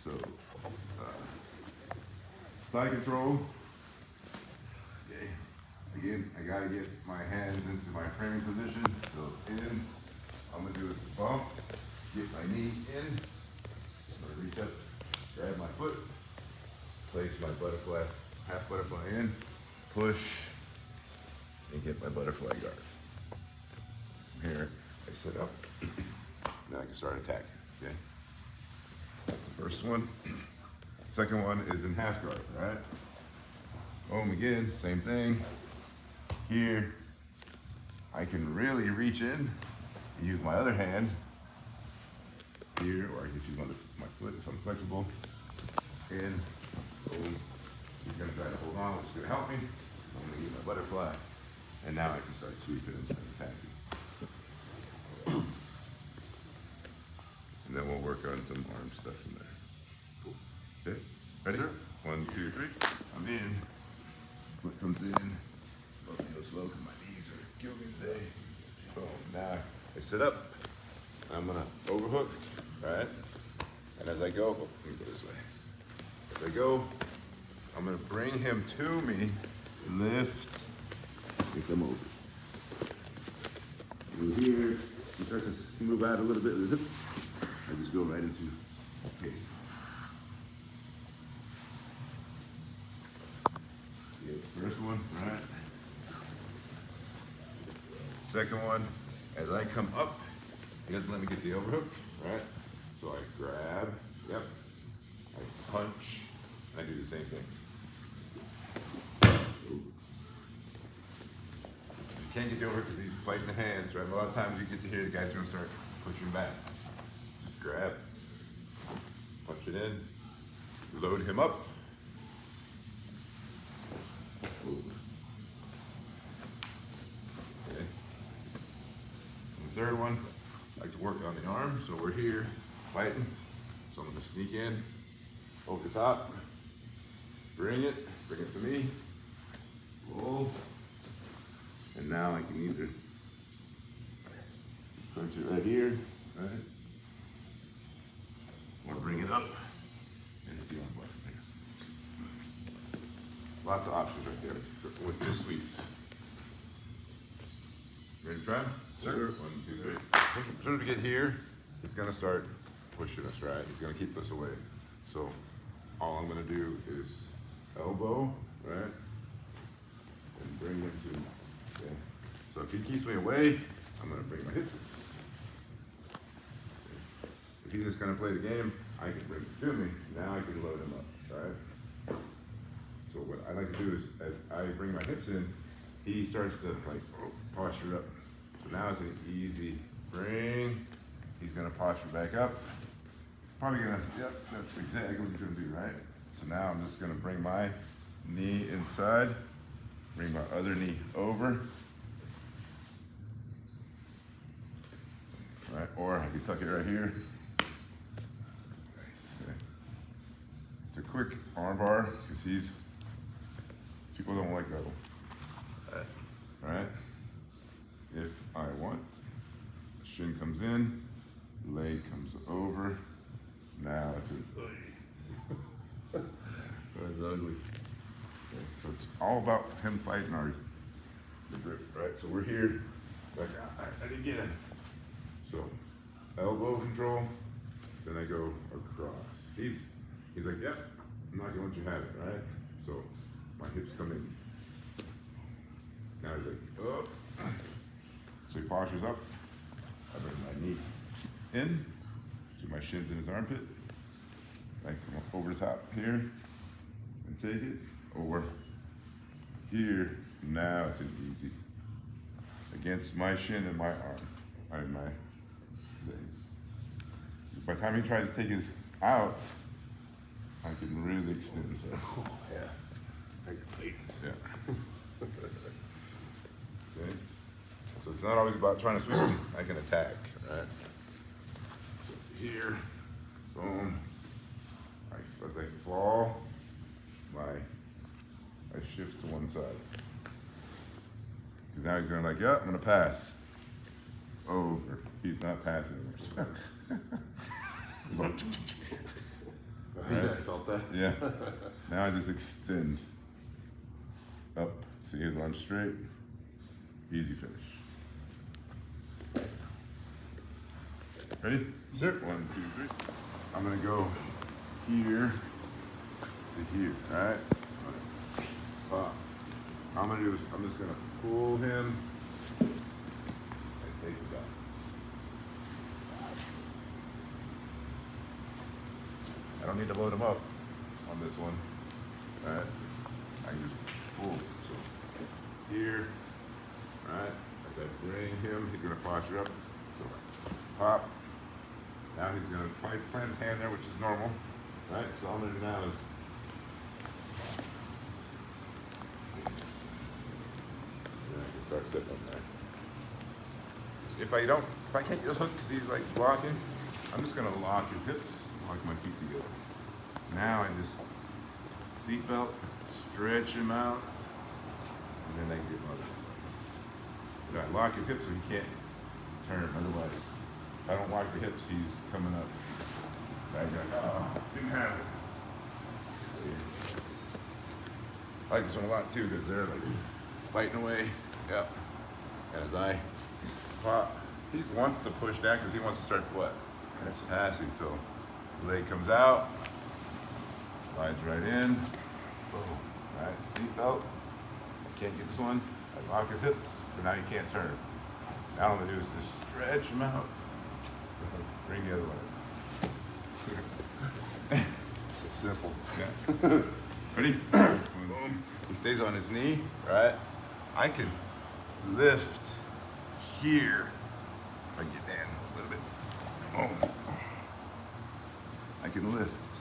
So, side control. Okay. Again, I gotta get my hands into my framing position. So in, I'm gonna do is bump, get my knee in. I'm gonna reach up, grab my foot, place my butterfly, half butterfly in, push, and get my butterfly guard. From here, I sit up, then I can start attacking, okay? That's the first one. Second one is in half guard, right? Boom, again, same thing. Here, I can really reach in and use my other hand here, or I can use my foot if I'm flexible. In, boom. You're gonna try to hold on, which is gonna help me. I'm gonna get my butterfly, and now I can start sweeping and attacking. And then we'll work on some arm stuff from there. Cool. Okay, ready? Sure. 1, 2, 3. I'm in. Foot comes in. Slow, because my knees are killing me today. Boom. Now I sit up. I'm gonna overhook, right? And as I go, let me go this way. As I go, I'm gonna bring him to me, lift, and come over. And here, he starts to move out a little bit. I just go right into case. First one, right? Second one, as I come up, he doesn't let me get the overhook, right? So I grab, yep, I punch, and I do the same thing. Ooh. You can't get the overhook because he's fighting the hands, right? A lot of times you get to hear the guy's gonna start pushing back. Just grab, punch it in, load him up. Ooh. Okay. And the third one, I like to work on the arm. So we're here fighting. So I'm gonna sneak in, over the top, bring it to me, roll, and now I can either punch it right here, right? Or bring it up and hit the arm button here. Lots of options right there with this sweeps. Ready to try? Sure. 1, 2, 3. As soon as we get here, he's gonna start pushing us, right? He's gonna keep us away. So all I'm gonna do is elbow, right? And bring him to me, okay? So if he keeps me away, I'm gonna bring my hips in. If he's just gonna play the game, I can bring him to me. Now I can load him up, right? So what I like to do is, as I bring my hips in, he starts to like posture up. So now it's an easy bring. He's gonna posture back up. He's probably gonna, yep, that's exactly what he's gonna do, right? So now I'm just gonna bring my knee inside, bring my other knee over. Right, or I can tuck it right here. Nice, okay. It's a quick arm bar, because people don't like that. Right? If I want, the shin comes in, leg comes over. Now it's that's ugly. Okay, so it's all about him fighting the grip, right? So we're here, like I didn't get him. So elbow control, then I go across. He's like, yep, I'm not gonna let you have it, right? So my hips come in. Now he's like, oh. So he postures up. I bring my knee in, so my shin's in his armpit. I come up over the top here and take it over here. Now it's an easy against my shin and my arm. My leg. By the time he tries to take his out, I can really extend himself. Oh, yeah. I can take. Yeah. Okay. So it's not always about trying to sweep him. I can attack, right? So here, boom. As I fall, I shift to one side. Because now he's going like, yeah, I'm gonna pass. Over. He's not passing anymore. Yeah, right? I felt that. Yeah. Now I just extend up. See his arm straight. Easy finish. Ready? Sure. 1, 2, 3. I'm gonna go here to here, alright? I'm gonna do is I'm just gonna pull him and take it back. I don't need to load him up on this one. Alright? I can just pull. So here, alright? As I bring him, he's gonna posture up. So pop. Now he's gonna plant his hand there, which is normal. Right? So all I'm gonna do now is start sitting on there. If I can't get his hook because he's like blocking, I'm just gonna lock his hips, lock my feet together. Now I just seatbelt, stretch him out, and then I can get mother. But I lock his hips so he can't turn. Otherwise, if I don't lock the hips, he's coming up. Right? Oh, didn't have it. I like this one a lot too because they're like fighting away. Yep. And as I pop, he wants to push down because he wants to start what? Passing. So leg comes out, slides right in. Boom. Right. Seatbelt. Can't get this one. I lock his hips, so now he can't turn. Now all I'm gonna do is just stretch him out. Bring the other one. So simple. Yeah. Ready? Boom. He stays on his knee, right? I can lift here if I get down a little bit. Boom. I can lift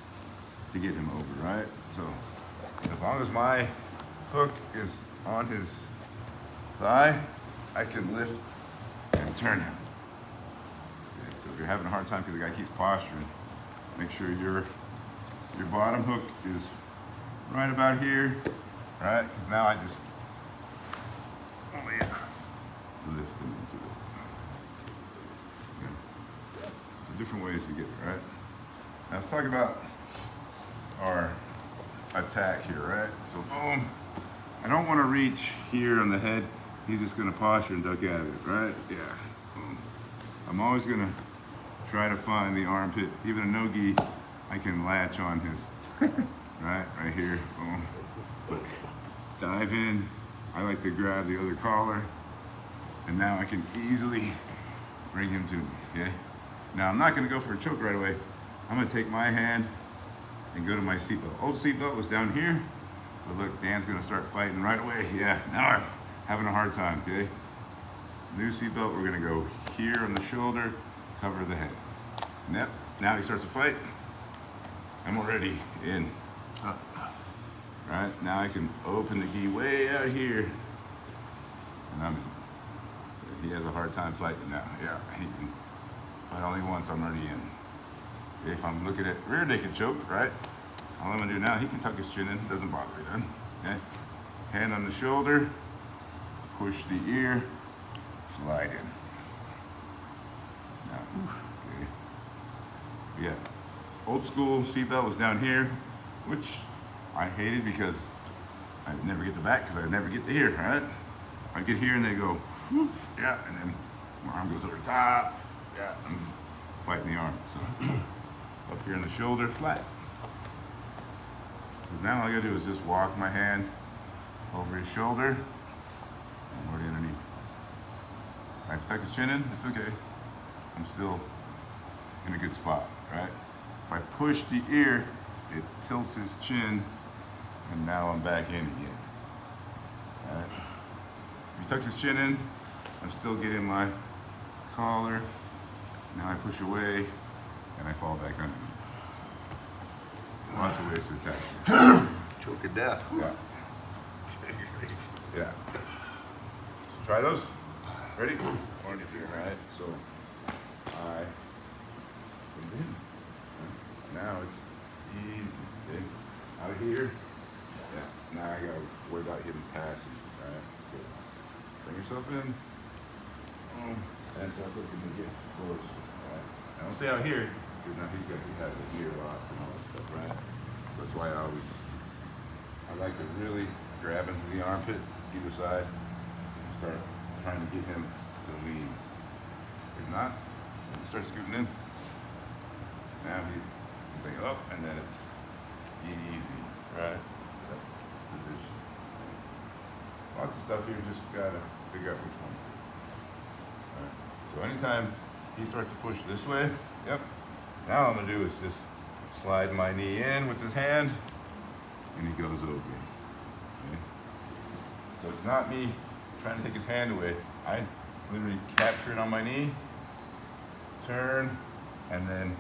to get him over, right? So as long as my hook is on his thigh, I can lift and turn him. Okay, so if you're having a hard time because the guy keeps posturing, make sure your bottom hook is right about here, right? Because now I just lift him into it. Okay. So different ways to get it, right? Now let's talk about our attack here, right? So boom. I don't want to reach here on the head. He's just going to posture and duck out of it, right? Yeah. Boom. I'm always going to try to find the armpit. Even a no-gi, I can latch on his, right here. Boom. But dive in. I like to grab the other collar, and now I can easily bring him to me, okay? Now I'm not going to go for a choke right away. I'm going to take my hand and go to my seatbelt. Old seatbelt was down here, but look, Dan's going to start fighting right away. Yeah, now I'm having a hard time, okay? New seatbelt, we're going to go here on the shoulder, cover the head. Yep, now he starts to fight. I'm already in. Right, now I can open the gi way out here, and I'm in. He has a hard time fighting now. Yeah, he can fight only once, I'm already in. If I'm looking at rear naked choke, right, all I'm gonna do now, he can tuck his chin in, it doesn't bother me then. Okay? Hand on the shoulder, push the ear, slide in. Now, okay. Yeah, old school seatbelt was down here, which I hated because I never get the back because I never get to here, right? I get here and they go, whoop, yeah, and then my arm goes over the top, yeah, I'm fighting the arm. So up here in the shoulder, flat. Because now all I gotta do is just walk my hand over his shoulder and already underneath. If I tuck his chin in, it's okay. I'm still in a good spot, right? If I push the ear, it tilts his chin, and now I'm back in again. All right. If he tucks his chin in, I'm still getting my collar. Now I push away, and I fall back underneath. So, lots of ways to attack. Choke to death. Yeah. Yeah. So try those. Ready? One, two, right? So I put it in. Now it's easy. Okay? Out here. Yeah. Now I gotta worry about him passing. Right? So bring yourself in. And start looking to get close. Right? Now don't stay out here because now he's got to have the gear locked and all that stuff, right? why I like to really grab into the armpit, either side, and start trying to get him to lean. If not, he starts scooting in. Now he bring it up, and then it's easy, right? Position. Lots of stuff here, just gotta figure out which one. All right. So anytime he starts to push this way, yep. Now all I'm gonna do is just slide my knee in with his hand, and he goes over. Okay? So it's not me trying to take his hand away. I literally capture it on my knee, turn, and then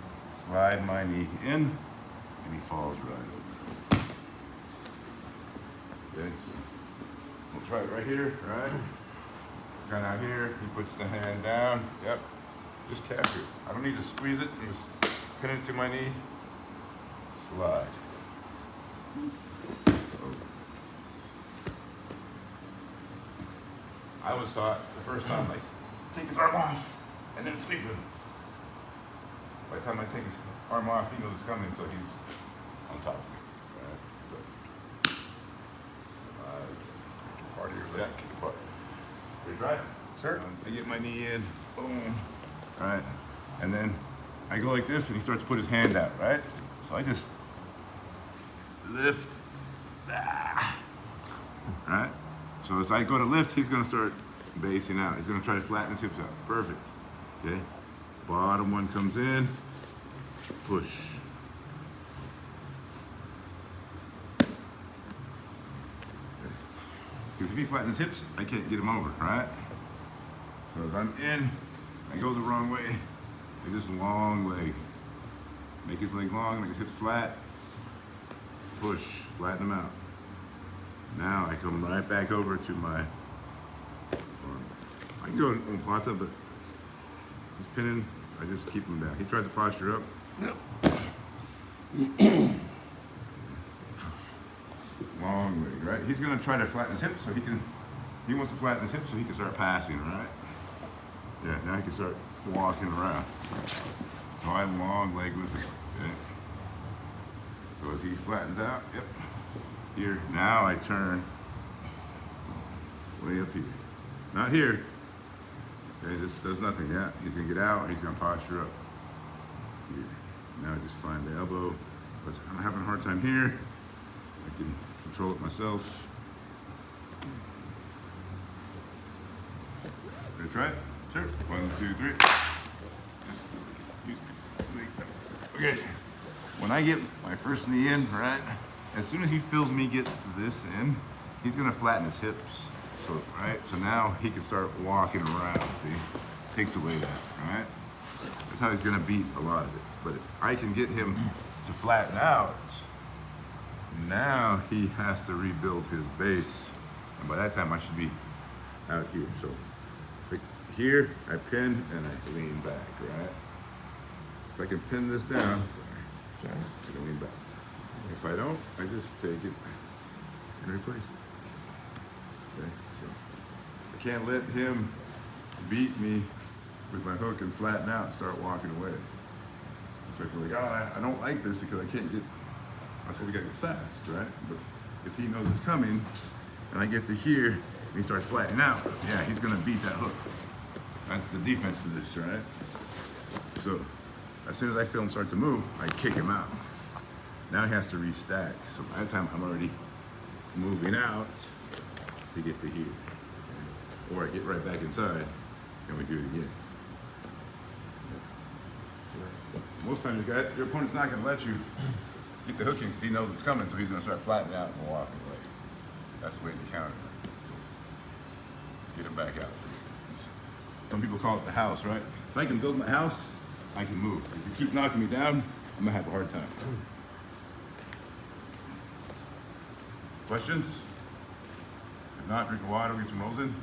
slide my knee in, and he falls right over. Okay, so we'll try it right here, right? Kind of out here, he puts the hand down, yep. Just capture it. I don't need to squeeze it, just pin it to my knee, slide. Over. I was taught the first time, like, take his arm off, and then sweep him. By the time I take his arm off, he knows it's coming, so he's on top of me. Right? So, part of your leg, kick apart. Ready to try it? Sure. I get my knee in, boom. All right, and then I go like this, and he starts to put his hand out, right? So I just lift, right? So as I go to lift, he's gonna start basing out. He's gonna try to flatten his hips out. Perfect, okay? Bottom one comes in, push. Because if he flattens his hips, I can't get him over, right? So as I'm in, I go the wrong way. Like this long leg. Make his legs long, make his hips flat. Push, flatten them out. Now I come right back over to my arm. I can go on Pallaton, but he's pinning, I just keep him down. He tries to posture up. Yep. Long leg, right? He's gonna try to flatten his hips so he wants to flatten his hips so he can start passing, right? Yeah, now he can start walking around. So I long leg with him, okay? So as he flattens out, yep. Here, now I turn way up here. Not here. Okay, this does nothing yet. He's gonna get out, he's gonna posture up. Here. Now I just find the elbow. But I'm having a hard time here. I can control it myself. Ready to try it? Sure. 1, 2, 3. Just use my leg. Okay. When I get my first knee in, right? As soon as he feels me get this in, he's gonna flatten his hips. So, right? So now he can start walking around, see? Takes away that, right? That's how he's gonna beat a lot of it. But if I can get him to flatten out, now he has to rebuild his base. And by that time I should be out here. So here I pin and I lean back, right? If I can pin this down, sorry, I can lean back. If I don't, I just take it and replace it. Okay, so I can't let him beat me with my hook and flatten out and start walking away. So I'm like, oh, I don't like this because I can't get, that's why we gotta get fast, right? But if he knows it's coming and I get to here and he starts flattening out, yeah, he's gonna beat that hook. That's the defense to this, right? So as soon as I feel him start to move, I kick him out. Now he has to restack. So by that time I'm already moving out to get to here. Or I get right back inside and we do it again. Most times your opponent's not gonna let you get the hook in because he knows it's coming, so he's gonna start flattening out and walking away. That's the way to counter it. So get him back out. Some people call it the house, right? If I can build my house, I can move. If you keep knocking me down, I'm gonna have a hard time. Questions? If not, drink of water, get some rolls in.